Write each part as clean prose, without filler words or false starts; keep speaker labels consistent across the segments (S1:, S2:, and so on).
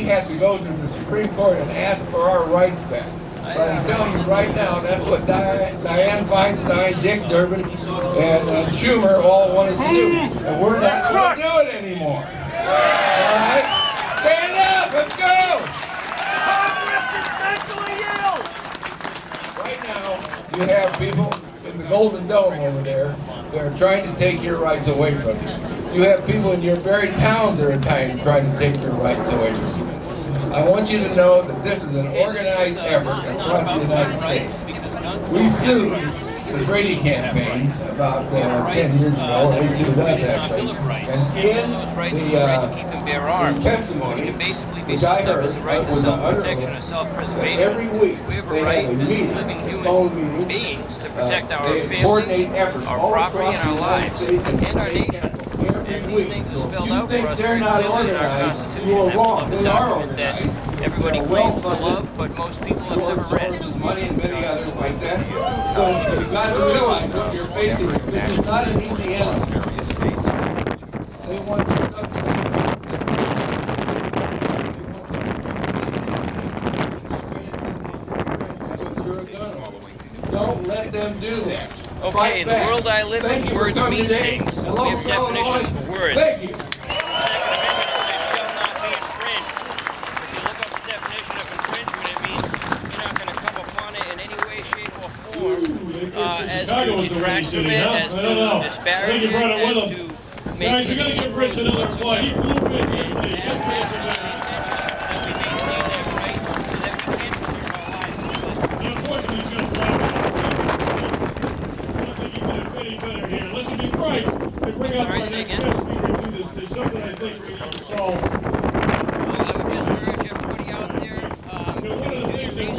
S1: have to go to the Supreme Court and ask for our rights back. But I'm telling you right now, that's what Dianne Feinstein, Dick Durbin, and Schumer all want us to do. And we're not going to do it anymore. All right? Stand up! Let's go!
S2: Congress is mentally ill!
S1: Right now, you have people in the Golden Dome over there that are trying to take your rights away from you. You have people in your very towns that are trying to take your rights away from you. I want you to know that this is an organized effort across the United States. We sued the Brady campaign about 10 years ago. They sued us, actually. And in the testimony, which I heard, was under every week they have a meeting, phone meeting. They coordinate efforts all across the United States and our nation. Every week. So if you think they're not organized, you are wrong. They are organized.
S3: Everybody claims to love, but most people have never read.
S1: Money and many others like that. So you've got to realize what you're facing. This is not an easy answer. They want Don't let them do that.
S3: Okay, in the world I live in, words mean things. We have definitions for words.
S1: Thank you.
S3: Second Amendment says shall not be infringed. If you look up the definition of infringement, it means you're not going to come upon it in any way, shape, or form as to detract from it, as to disparage it, as to make
S2: Guys, we got to give Rich another flight. He flew big yesterday. Unfortunately, he's going to fly. Better here. Listen, be right. To bring up our next guest speaker to this, there's something I think we need to solve.
S3: Well, I would just urge everybody out there to do research on the old figures and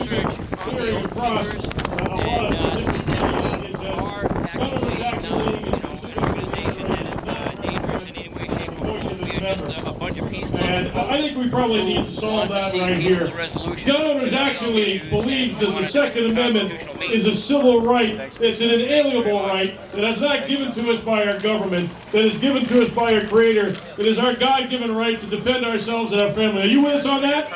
S3: see that we are actually not, an organization that is dangerous in any way, shape, or form. We are just a bunch of peace-loving
S2: And I think we probably need to solve that right here. Gun owners actually believe that the Second Amendment is a civil right. It's an inalienable right that is not given to us by our government, that is given to us by our Creator, that is our God-given right to defend ourselves and our family. Are you with us on that?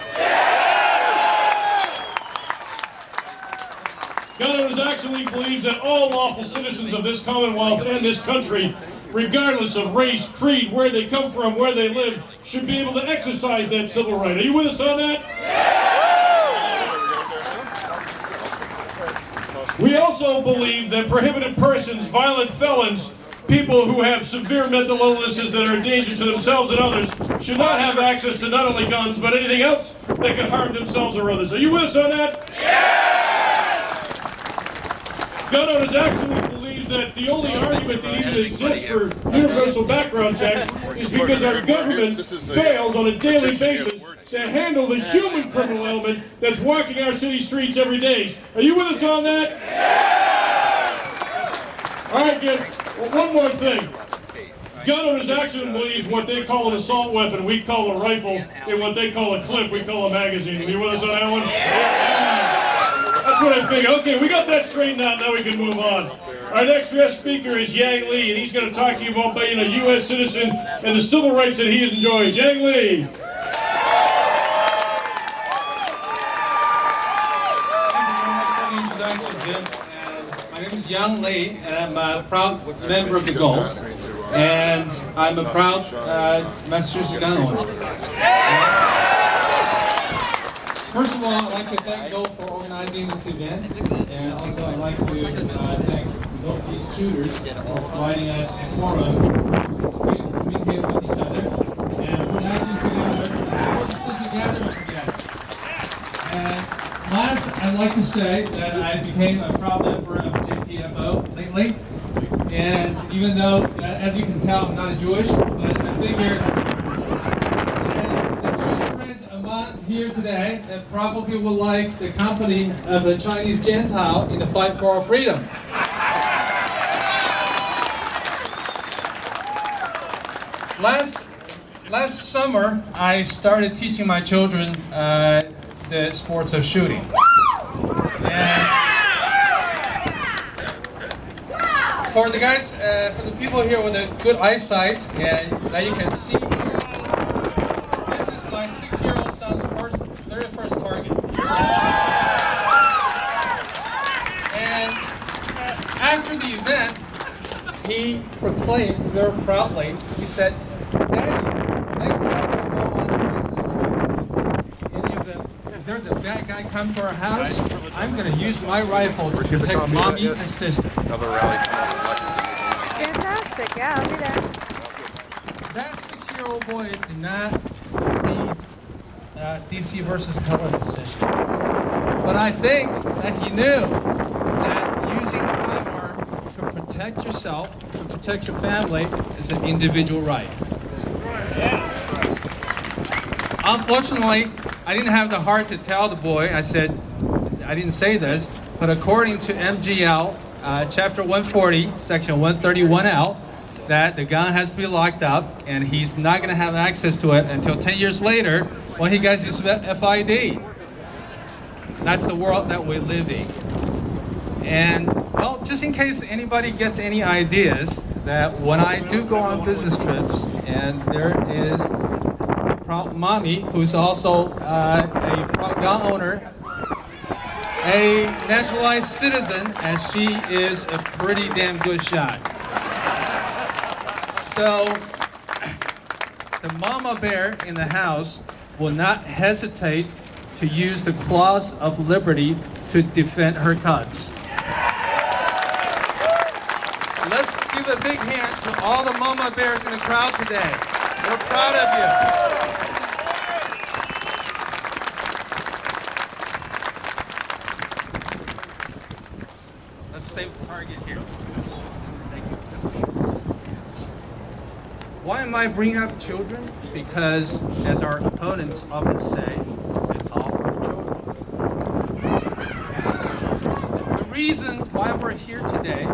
S2: Gun owners actually believes that all lawful citizens of this Commonwealth and this country, regardless of race, creed, where they come from, where they live, should be able to exercise that civil right. Are you with us on that? We also believe that prohibited persons, violent felons, people who have severe mental illnesses that are a danger to themselves and others, should not have access to not only guns, but anything else that could harm themselves or others. Are you with us on that? Gun owners actually believes that the only argument that even exists for universal background checks is because our government fails on a daily basis to handle the human criminal element that's walking our city streets every day. Are you with us on that? All right, good. Well, one more thing. Gun owners actually believes what they call an assault weapon, we call a rifle, and what they call a clip, we call a magazine. Are you with us on that one? That's what I figured. Okay, we got that straightened out. Now we can move on. Our next guest speaker is Yang Lee, and he's going to talk to you about being a U.S. citizen and the civil rights that he enjoys. Yang Lee.
S4: My name is Yang Lee, and I'm a proud member of the Gulf, and I'm a proud Massachusetts gun owner. First of all, I'd like to thank Gulf for organizing this event, and also I'd like to thank both these shooters for providing us a forum to be able to communicate with each other and put actions together, forces together together. And last, I'd like to say that I became a proud member of JPFO lately, and even though, as you can tell, I'm not a Jewish, but I figured here today that probably will like the company of a Chinese Gentile in the fight for our freedom. Last summer, I started teaching my children the sports of shooting. And for the guys, for the people here with a good eyesight, and now you can see here, this is my 6-year-old son's very first target. And after the event, he proclaimed very proudly, he said, "Daddy, next time I go on a business trip, if there's a bad guy come to our house, I'm going to use my rifle to protect mommy and sister."
S5: Fantastic, yeah, I'll do that.
S4: That 6-year-old boy did not read DC versus Heller decision. But I think that he knew that using a firearm to protect yourself, to protect your family, is an individual right. Unfortunately, I didn't have the heart to tell the boy. I didn't say this, but according to MGL, Chapter 140, Section 131L, that the gun has to be locked up and he's not going to have access to it until 10 years later when he gets his FID. That's the world that we live in. And, well, just in case anybody gets any ideas, that when I do go on business trips and there is a proud mommy who's also a proud gun owner, a naturalized citizen, and she is a pretty damn good shot. So, the mama bear in the house will not hesitate to use the claws of liberty to defend her cubs. Let's give a big hand to all the mama bears in the crowd today. We're proud of you. Let's save the target here. Thank you. Why am I bringing up children? Because, as our opponents often say, it's all for the children. The reason why we're here today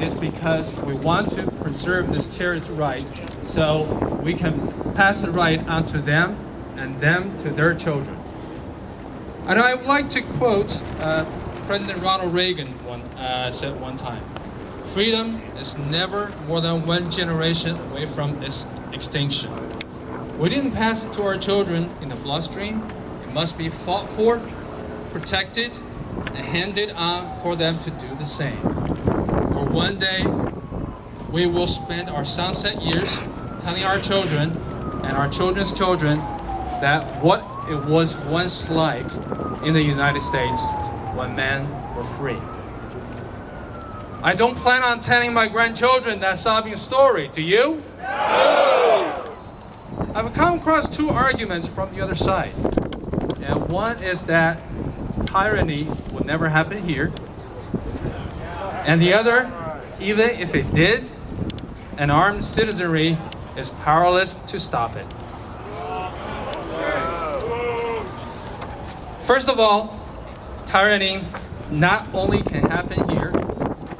S4: is because we want to preserve this cherished right so we can pass the right on to them and them to their children. And I would like to quote President Ronald Reagan said one time, "Freedom is never more than one generation away from its extinction. We didn't pass it to our children in the bloodstream. It must be fought for, protected, and handed on for them to do the same. Or one day, we will spend our sunset years telling our children and our children's children that what it was once like in the United States when men were free." I don't plan on telling my grandchildren that sobbing story. Do you? No! I've come across two arguments from the other side. And one is that tyranny would never happen here. And the other, even if it did, an armed citizenry is powerless to stop it. First of all, tyranny not only can happen here,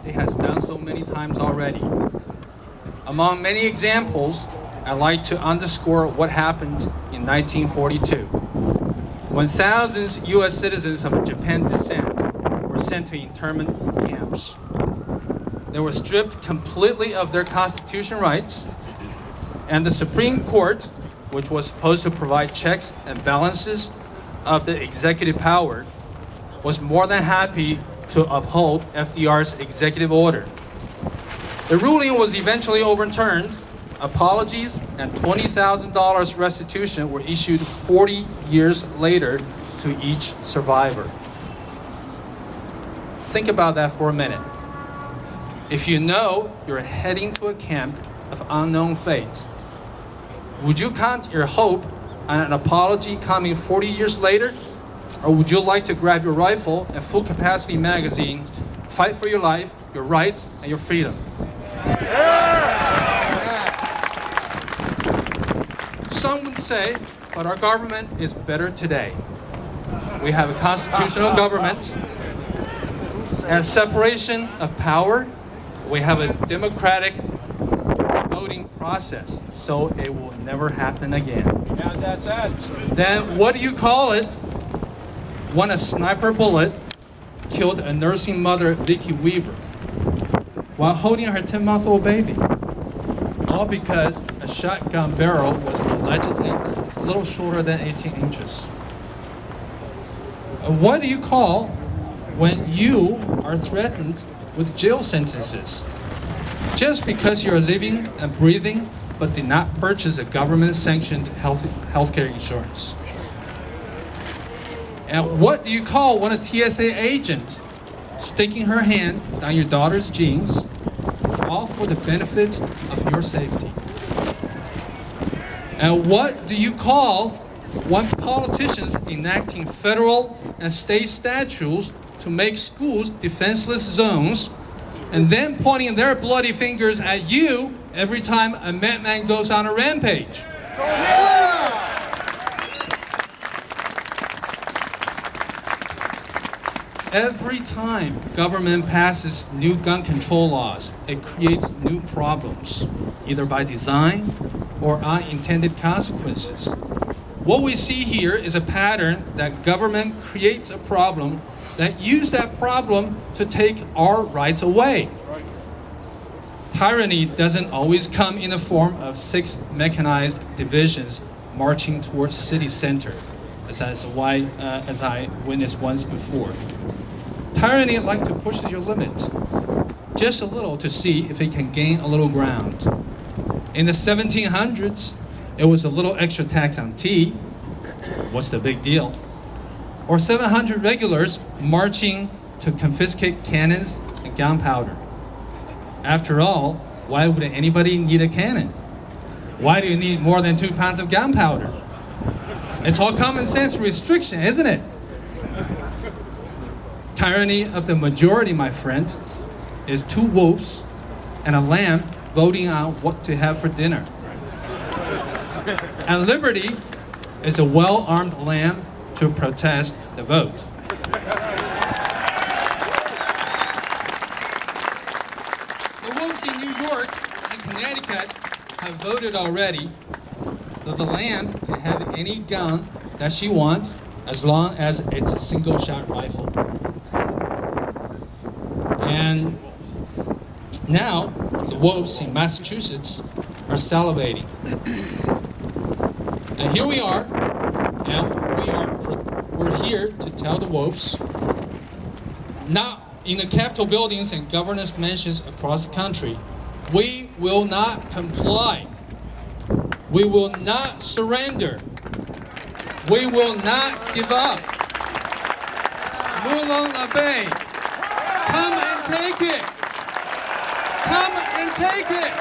S4: it has done so many times already. Among many examples, I'd like to underscore what happened in 1942, when thousands of U.S. citizens of Japan descent were sent to internment camps. They were stripped completely of their constitutional rights, and the Supreme Court, which was supposed to provide checks and balances of the executive power, was more than happy to uphold FDR's executive order. The ruling was eventually overturned. Apologies and $20,000 restitution were issued 40 years later to each survivor. Think about that for a minute. If you know you're heading to a camp of unknown fate, would you count your hope on an apology coming 40 years later? Or would you like to grab your rifle and full capacity magazines, fight for your life, your rights, and your freedom? Some would say, but our government is better today. We have a constitutional government and separation of power. We have a democratic voting process, so it will never happen again. Then what do you call it when a sniper bullet killed a nursing mother, Vicky Weaver, while holding her 10-month-old baby? All because a shotgun barrel was allegedly little shorter than 18 inches. What do you call when you are threatened with jail sentences just because you're living and breathing but did not purchase a government-sanctioned healthcare insurance? And what do you call when a TSA agent sticking her hand down your daughter's jeans, all for the benefit of your safety? And what do you call when politicians enacting federal and state statutes to make schools defenseless zones and then pointing their bloody fingers at you every time a madman goes on a rampage? Every time government passes new gun control laws, it creates new problems, either by design or unintended consequences. What we see here is a pattern that government creates a problem that use that problem to take our rights away. Tyranny doesn't always come in the form of 6 mechanized divisions marching towards city center, as I witnessed once before. Tyranny likes to push your limit just a little to see if it can gain a little ground. In the 1700s, it was a little extra tax on tea. What's the big deal? Or 700 regulars marching to confiscate cannons and gunpowder. After all, why would anybody need a cannon? Why do you need more than 2 pounds of gunpowder? It's all common sense restriction, isn't it? Tyranny of the majority, my friend, is 2 wolves and a lamb voting on what to have for dinner. And liberty is a well-armed lamb to protest the vote. The wolves in New York and Connecticut have voted already that the lamb can have any gun that she wants as long as it's a single-shot rifle. And now the wolves in Massachusetts are salivating. And here we are, and we're here to tell the wolves, not in the Capitol buildings and governors' mansions across the country, we will not comply. We will not surrender. We will not give up. Moulin La Bay, come and take it. Come and take it.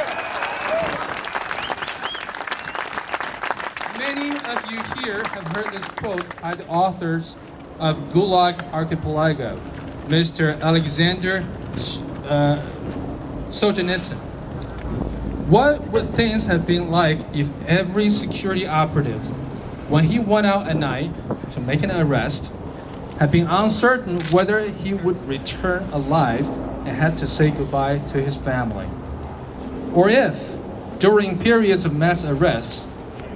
S4: Many of you here have heard this quote by the authors of Gulag Archipelago, Mr. Alexander Solzhenitsyn. What would things have been like if every security operative, when he went out at night to make an arrest, had been uncertain whether he would return alive and had to say goodbye to his family? Or if, during periods of mass arrests,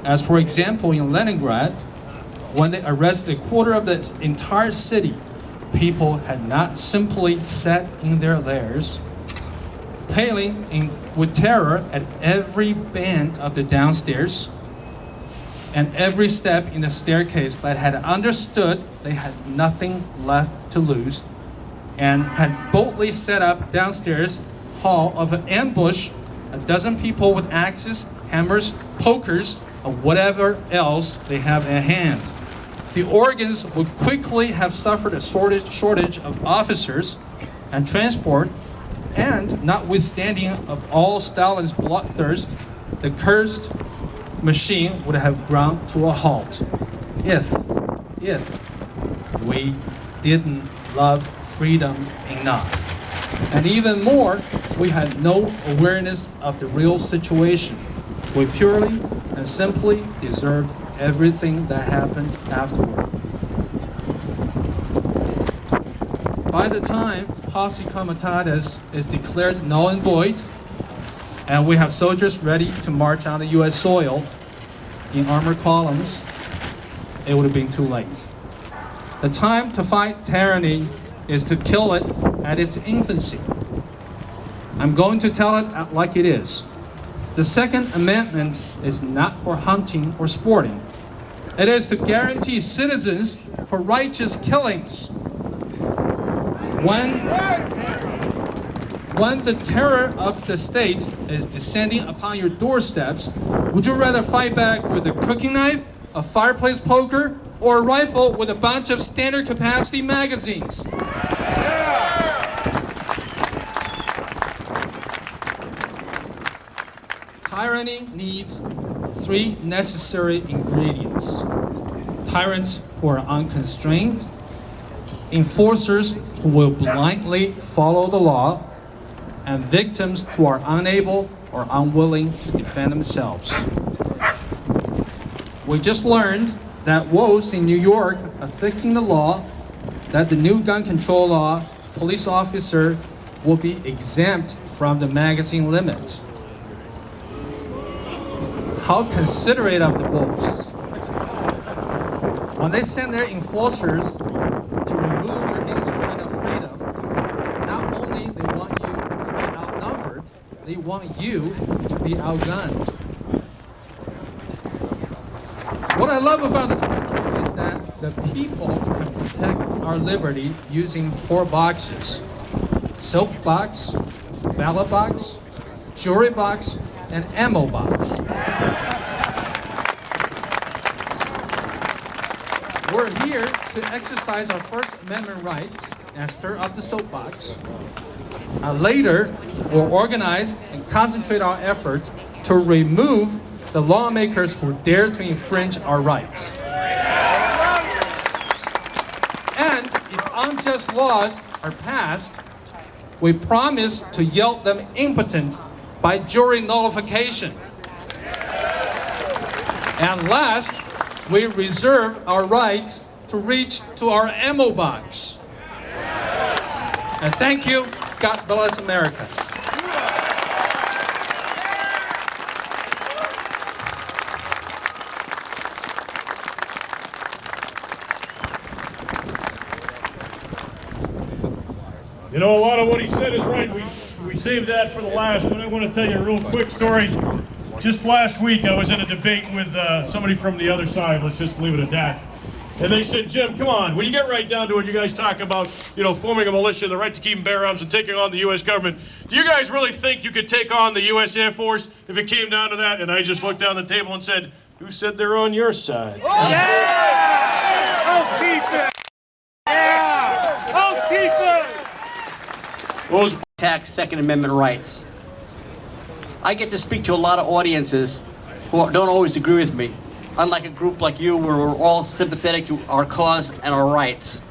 S4: as for example in Leningrad, when they arrested a quarter of the entire city, people had not simply sat in their lairs, paling with terror at every bend of the downstairs and every step in the staircase, but had understood they had nothing left to lose and had boldly set up downstairs hall of an ambush, a dozen people with axes, hammers, pokers, and whatever else they have at hand. The organs would quickly have suffered a shortage of officers and transport, and notwithstanding of all Stalin's bloodthirst, the cursed machine would have ground to a halt if we didn't love freedom enough. And even more, we had no awareness of the real situation. We purely and simply deserved everything that happened afterward. By the time Posse Comitatus is declared null and void, and we have soldiers ready to march on the U.S. soil in armored columns, it would have been too late. The time to fight tyranny is to kill it at its infancy. I'm going to tell it like it is. The Second Amendment is not for hunting or sporting. It is to guarantee citizens for righteous killings. When the terror of the state is descending upon your doorsteps, would you rather fight back with a cooking knife, a fireplace poker, or a rifle with a bunch of standard capacity magazines? Tyranny needs 3 necessary ingredients: tyrants who are unconstrained, enforcers who will blindly follow the law, and victims who are unable or unwilling to defend themselves. We just learned that wolves in New York are fixing the law, that the new gun control law, police officer will be exempt from the magazine limit. How considerate of the wolves. When they send their enforcers to remove your instrument of freedom, not only they want you to be outnumbered, they want you to be outgunned. What I love about this country is that the people can protect our liberty using 4 boxes: soap box, ballot box, jury box, and ammo box. We're here to exercise our First Amendment rights and stir up the soapbox. Later, we'll organize and concentrate our efforts to remove the lawmakers who dare to infringe our rights. And if unjust laws are passed, we promise to yell them impotent by jury nullification. And last, we reserve our right to reach to our ammo box. And thank you. God bless America.
S2: You know, a lot of what he said is right. We saved that for the last, but I want to tell you a real quick story. Just last week, I was in a debate with somebody from the other side. Let's just leave it at that. And they said, Jim, come on, when you get right down to it, you guys talk about, forming a militia, the right to keep and bear arms, and taking on the U.S. government. Do you guys really think you could take on the U.S. Air Force if it came down to that? And I just looked down the table and said, who said they're on your side?
S6: Oh, yeah! Oh, keep it! Yeah! Oh, keep it!
S2: What was
S7: Attack Second Amendment rights. I get to speak to a lot of audiences who don't always agree with me. Unlike a group like you, where we're all sympathetic to our cause and our rights.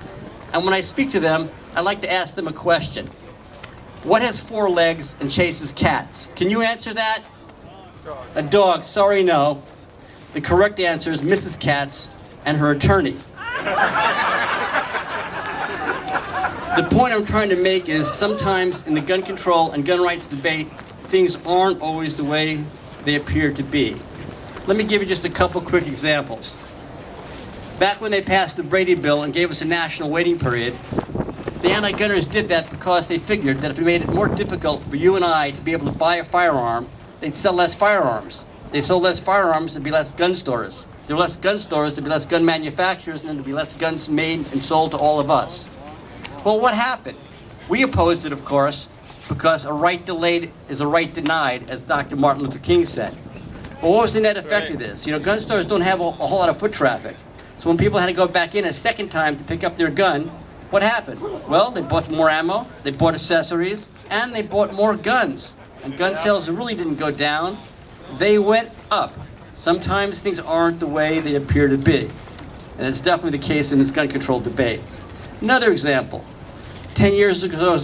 S7: And when I speak to them, I like to ask them a question. What has 4 legs and chases cats? Can you answer that? A dog, sorry, no. The correct answer is Mrs. Katz and her attorney. The point I'm trying to make is sometimes in the gun control and gun rights debate, things aren't always the way they appear to be. Let me give you just a couple quick examples. Back when they passed the Brady Bill and gave us a national waiting period, the anti-gunners did that because they figured that if we made it more difficult for you and I to be able to buy a firearm, they'd sell less firearms. They sold less firearms, there'd be less gun stores. If there were less gun stores, there'd be less gun manufacturers, and there'd be less guns made and sold to all of us. Well, what happened? We opposed it, of course, because a right delayed is a right denied, as Dr. Martin Luther King said. But what was the net effect of this? Gun stores don't have a whole lot of foot traffic. So when people had to go back in a second time to pick up their gun, what happened? Well, they bought more ammo, they bought accessories, and they bought more guns. And gun sales really didn't go down, they went up. Sometimes things aren't the way they appear to be. And it's definitely the case in this gun control debate. Another example. 10 years ago,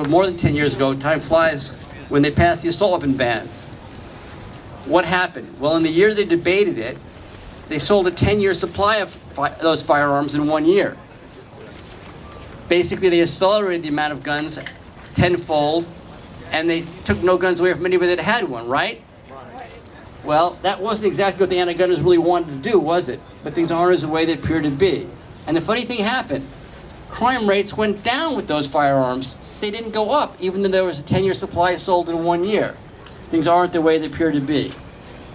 S7: more than 10 years ago, time flies, when they passed the assault weapon ban. What happened? Well, in the year they debated it, they sold a 10-year supply of those firearms in 1 year. Basically, they accelerated the amount of guns tenfold, and they took no guns away from anybody that had one, right? Well, that wasn't exactly what the anti-gunners really wanted to do, was it? But things aren't as the way they appear to be. And the funny thing happened. Crime rates went down with those firearms. They didn't go up, even though there was a 10-year supply sold in 1 year. Things aren't the way they appear to be.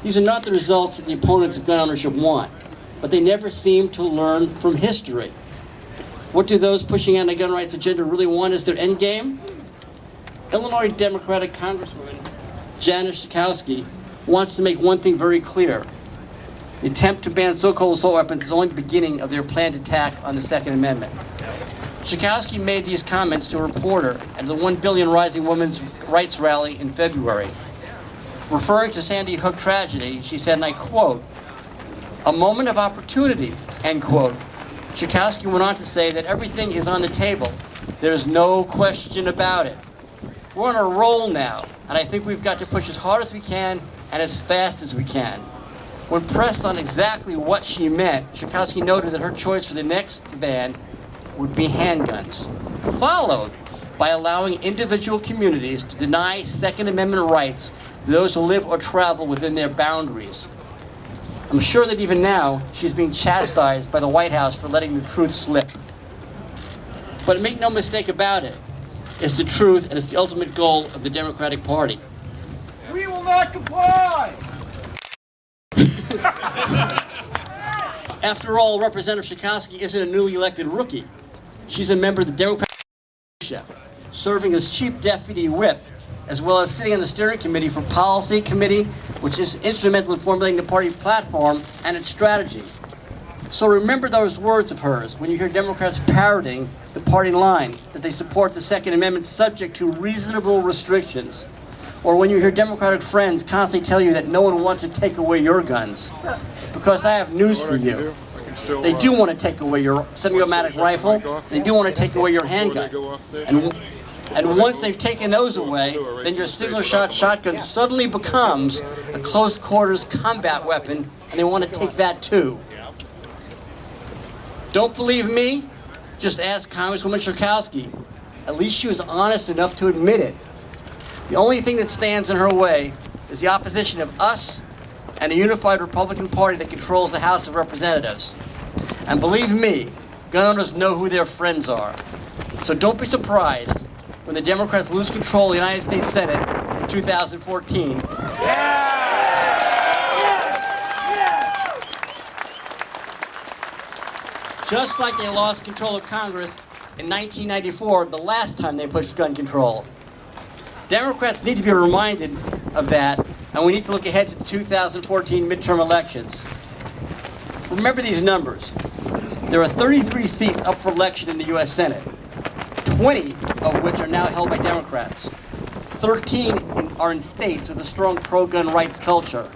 S7: These are not the results that the opponents of gun ownership want. but they never seem to learn from history. What do those pushing on the gun rights agenda really want as their end game? Illinois Democratic Congresswoman Janet Schakowsky wants to make one thing very clear. The attempt to ban so-called assault weapons is only the beginning of their planned attack on the Second Amendment. Schakowsky made these comments to a reporter at the 1 Billion Rising Women's Rights Rally in February. Referring to Sandy Hook tragedy, she said, and I quote, "A moment of opportunity," end quote. Schakowsky went on to say that everything is on the table. There's no question about it. We're on a roll now, and I think we've got to push as hard as we can and as fast as we can. When pressed on exactly what she meant, Schakowsky noted that her choice for the next ban would be handguns, followed by allowing individual communities to deny Second Amendment rights to those who live or travel within their boundaries. I'm sure that even now, she's being chastised by the White House for letting the truth slip. But make no mistake about it, it's the truth and it's the ultimate goal of the Democratic Party.
S6: We will not comply!
S7: After all, Representative Schakowsky isn't a newly elected rookie. She's a member of the Democratic leadership, serving as chief deputy whip, as well as sitting on the steering committee for policy committee, which is instrumental in formulating the party platform and its strategy. So remember those words of hers when you hear Democrats parroting the party line that they support the Second Amendment subject to reasonable restrictions, or when you hear Democratic friends constantly tell you that no one wants to take away your guns. Because I have news for you. They do want to take away your semi-automatic rifle. They do want to take away your handgun. And once they've taken those away, then your single-shot shotgun suddenly becomes a close-quarters combat weapon, and they want to take that too. Don't believe me? Just ask Congresswoman Schakowsky. At least she was honest enough to admit it. The only thing that stands in her way is the opposition of us and a unified Republican Party that controls the House of Representatives. And believe me, gun owners know who their friends are. So don't be surprised when the Democrats lose control of the United States Senate in 2014. Just like they lost control of Congress in 1994, the last time they pushed gun control. Democrats need to be reminded of that, and we need to look ahead to the 2014 midterm elections. Remember these numbers. There are 33 seats up for election in the U.S. Senate, 20 of which are now held by Democrats. 13 are in states with a strong pro-gun rights culture.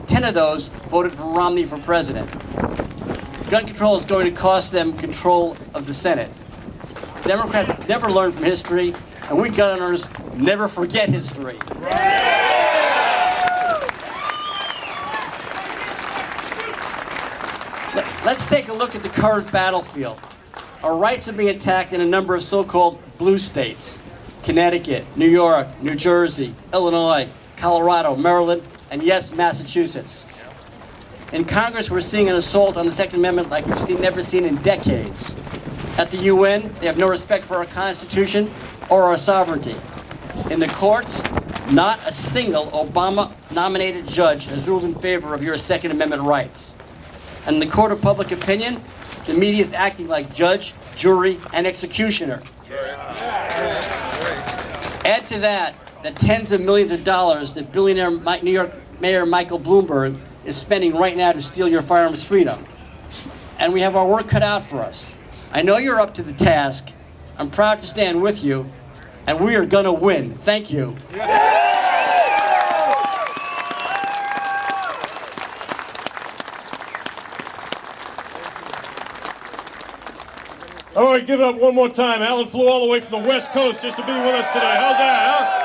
S7: 10 of those voted for Romney for president. Gun control is going to cost them control of the Senate. Democrats never learn from history, and we gun owners never forget history. Let's take a look at the current battlefield. Our rights are being attacked in a number of so-called blue states: Connecticut, New York, New Jersey, Illinois, Colorado, Maryland, and yes, Massachusetts. In Congress, we're seeing an assault on the Second Amendment like we've never seen in decades. At the UN, they have no respect for our Constitution or our sovereignty. In the courts, not a single Obama-nominated judge has ruled in favor of your Second Amendment rights. And in the court of public opinion, the media is acting like judge, jury, and executioner. Add to that the tens of millions of dollars that billionaire New York Mayor Michael Bloomberg is spending right now to steal your firearms freedom. And we have our work cut out for us. I know you're up to the task. I'm proud to stand with you, and we are gonna win. Thank you.
S2: All right, give it up one more time. Alan flew all the way from the West Coast just to be with us today. How's that, huh?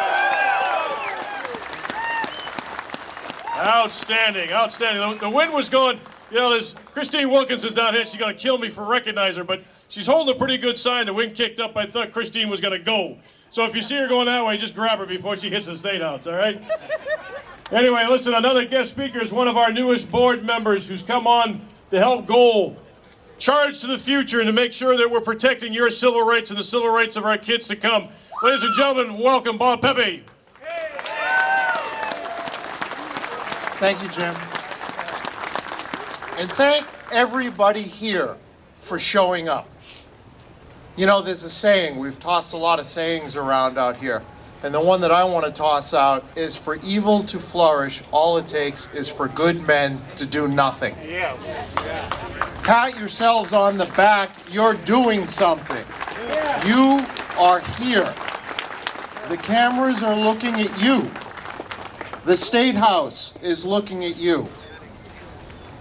S2: Outstanding, outstanding. The wind was going, you know, there's Christine Wilkinson's down here. She's going to kill me for recognizing her, but she's holding a pretty good sign. The wind kicked up. I thought Christine was going to go. So if you see her going that way, just grab her before she hits the State House, all right? Anyway, listen, another guest speaker is one of our newest board members who's come on to help Goal charge to the future and to make sure that we're protecting your civil rights and the civil rights of our kids to come. Ladies and gentlemen, welcome Bob Pepe.
S8: Thank you, Jim. And everybody here for showing up. You know, there's a saying, we've tossed a lot of sayings around out here, and the one that I want to toss out is, for evil to flourish, all it takes is for good men to do nothing.
S6: Yes.
S8: Pat yourselves on the back, you're doing something. You are here. The cameras are looking at you. The State House is looking at you.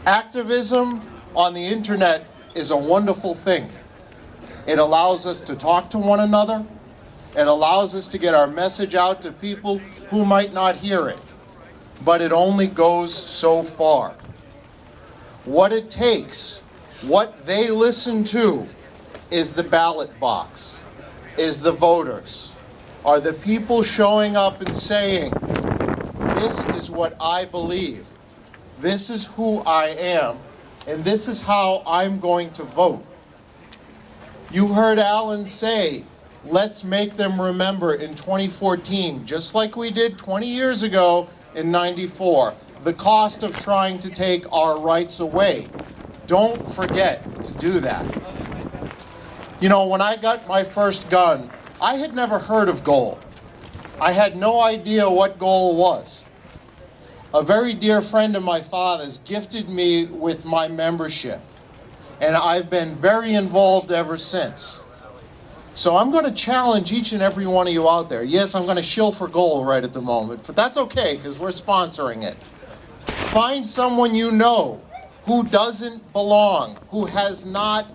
S8: Activism on the internet is a wonderful thing. It allows us to talk to one another. It allows us to get our message out to people who might not hear it. But it only goes so far. What it takes, what they listen to, is the ballot box, is the voters, are the people showing up and saying, this is what I believe, this is who I am, and this is how I'm going to vote. You heard Alan say, let's make them remember in 2014, just like we did 20 years ago in '94, the cost of trying to take our rights away. Don't forget to do that. You know, when I got my first gun, I had never heard of goal. I had no idea what goal was. A very dear friend of my father's gifted me with my membership, and I've been very involved ever since. So I'm going to challenge each and every one of you out there. Yes, I'm going to shill for goal right at the moment, but that's okay because we're sponsoring it. Find someone you know who doesn't belong, who is not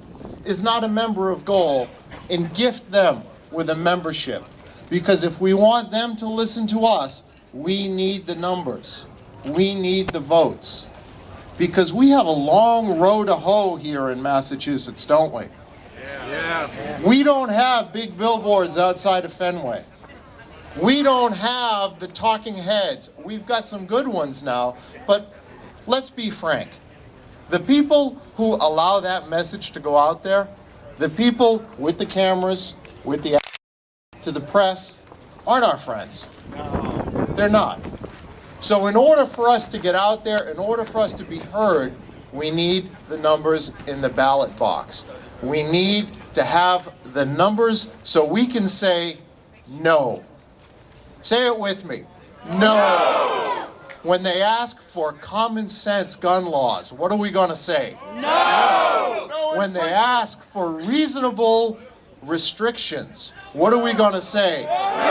S8: a member of goal, and gift them with a membership. Because if we want them to listen to us, we need the numbers. We need the votes. Because we have a long road to hoe here in Massachusetts, don't we? Yeah. We don't have big billboards outside of Fenway. We don't have the talking heads. We've got some good ones now, but let's be frank. The people who allow that message to go out there, the people with the cameras, with the to the press, aren't our friends. They're not. So in order for us to get out there, in order for us to be heard, we need the numbers in the ballot box. We need to have the numbers so we can say no. Say it with me. No. When they ask for common sense gun laws, what are we going to say? No. When they ask for reasonable restrictions, what are we going to say? No.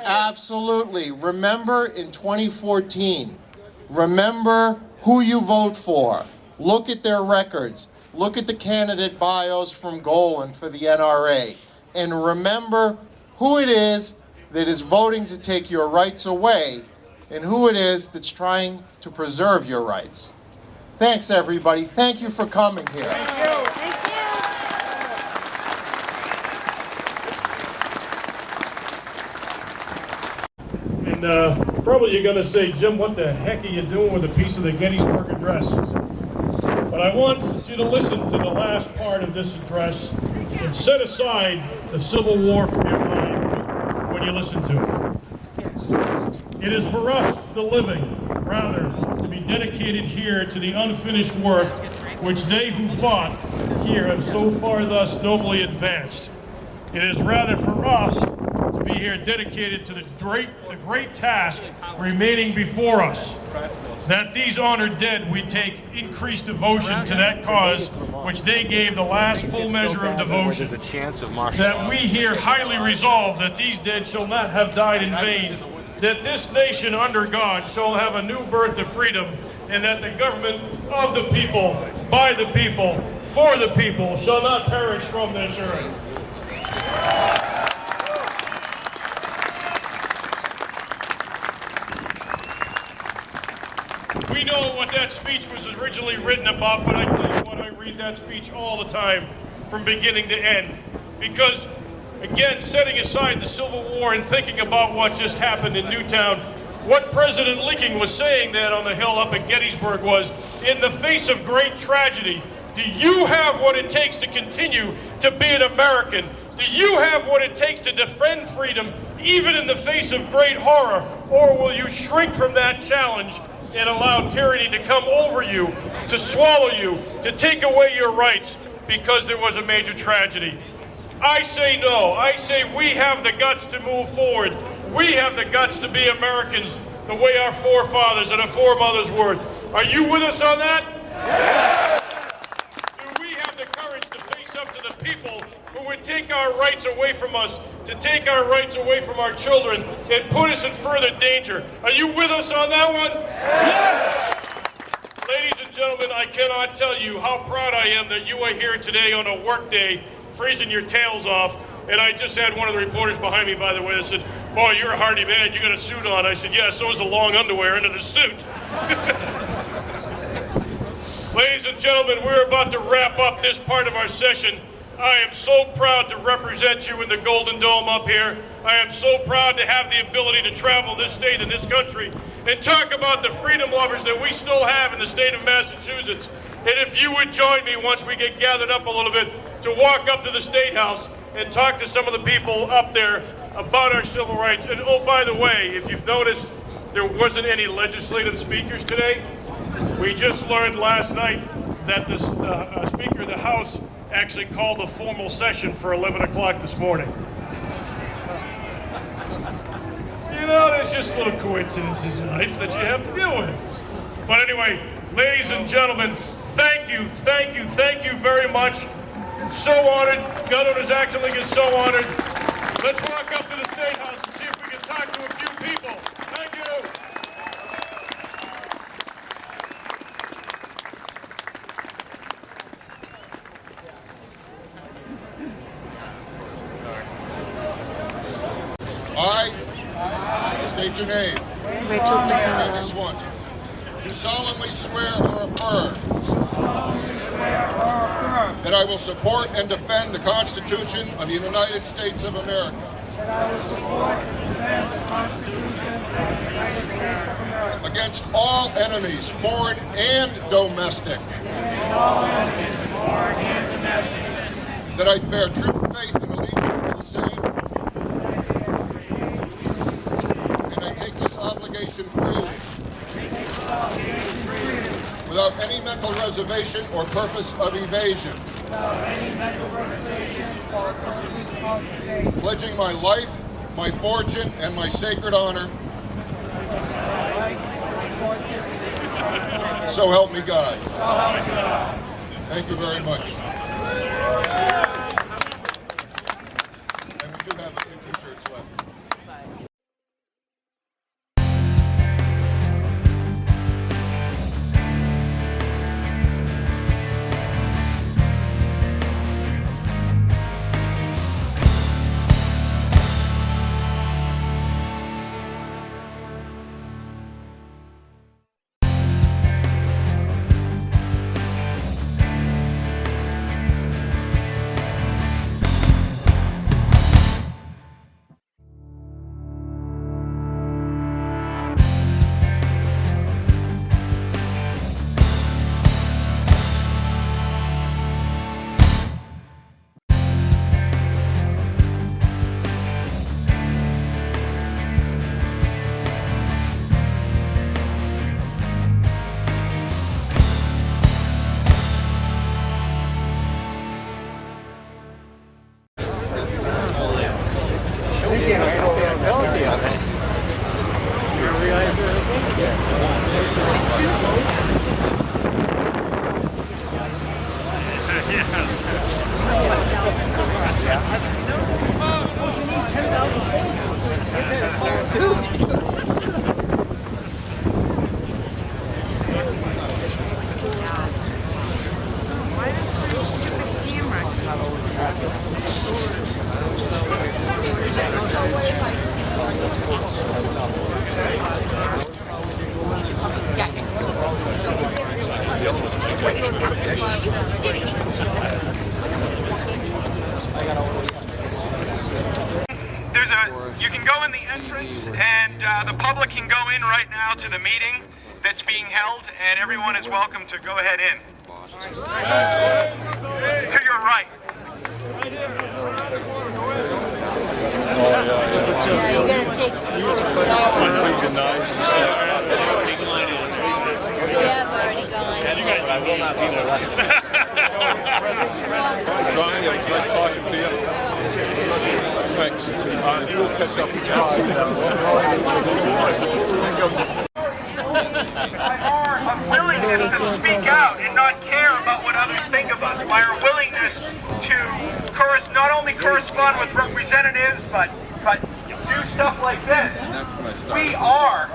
S8: Absolutely. Remember in 2014, remember who you vote for. Look at their records. Look at the candidate bios from Golan for the NRA. And remember who it is that is voting to take your rights away and who it is that's trying to preserve your rights. Thanks, everybody. Thank you for coming here.
S5: Thank you.
S2: And probably you're going to say, Jim, what the heck are you doing with a piece of the Gettysburg Address? But I want you to listen to the last part of this address and set aside the Civil War from your mind when you listen to it. It is for us, the living, rather, to be dedicated here to the unfinished work which they who fought here have so far thus nobly advanced. It is rather for us to be here dedicated to the great task remaining before us. That these honored dead we take increased devotion to that cause which they gave the last full measure of devotion. That we here highly resolve that these dead shall not have died in vain, that this nation under God shall have a new birth of freedom, and that the government of the people, by the people, for the people, shall not perish from this earth. We know what that speech was originally written about, but I tell you what, I read that speech all the time, from beginning to end. Because, again, setting aside the Civil War and thinking about what just happened in Newtown, what President Lincoln was saying there on the hill up at Gettysburg was, in the face of great tragedy, do you have what it takes to continue to be an American? Do you have what it takes to defend freedom, even in the face of great horror? Or will you shrink from that challenge and allow tyranny to come over you, to swallow you, to take away your rights because there was a major tragedy. I say no. I say we have the guts to move forward. We have the guts to be Americans the way our forefathers and our foremothers were. Are you with us on that? Do we have the courage to face up to the people who would take our rights away from us, to take our rights away from our children, and put us in further danger? Are you with us on that one? Yes! Ladies and gentlemen, I cannot tell you how proud I am that you are here today on a work day, freezing your tails off. And I just had one of the reporters behind me, by the way, that said, "Boy, you're a hardy man, you got a suit on." I said, "Yeah, so is the long underwear under the suit." Ladies and gentlemen, we're about to wrap up this part of our session. I am so proud to represent you in the Golden Dome up here. I am so proud to have the ability to travel this state and this country and talk about the freedom lovers that we still have in the state of Massachusetts. And if you would join me once we get gathered up a little bit to walk up to the State House and talk to some of the people up there about our civil rights. And oh, by the way, if you've noticed, there wasn't any legislative speakers today. We just learned last night that the Speaker of the House actually called a formal session for 11 o'clock this morning. You know, there's just little coincidences in life that you have to deal with. But anyway, ladies and gentlemen, thank you very much. So honored. Governor Zachary is so honored. Let's walk up to the State House and see if we can talk to a few people. Thank you.
S8: I, state your name.
S5: Rachel
S8: Rebecca Swanton. Do solemnly swear or affirm that I will support and defend the Constitution of the United States of America. Against all enemies, foreign and domestic. That I bear true faith and allegiance to the same. And I take this obligation freely. Without any mental reservation or purpose of evasion. Pledging my life, my fortune, and my sacred honor. So help me God. Thank you very much. And we do have a few t-shirts left.
S9: You can go in the entrance, and the public can go in right now to the meeting that's being held, and everyone is welcome to go ahead in. To your right.
S5: Yeah, you gotta take
S10: Johnny, it was nice talking to you. Thanks. We'll catch up with
S9: Of willingness to speak out and not care about what others think of us, by our willingness to not only correspond with representatives, but do stuff like this, we are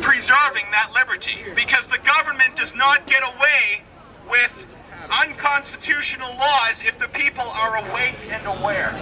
S9: preserving that liberty, because the government does not get away with unconstitutional laws if the people are awake and aware.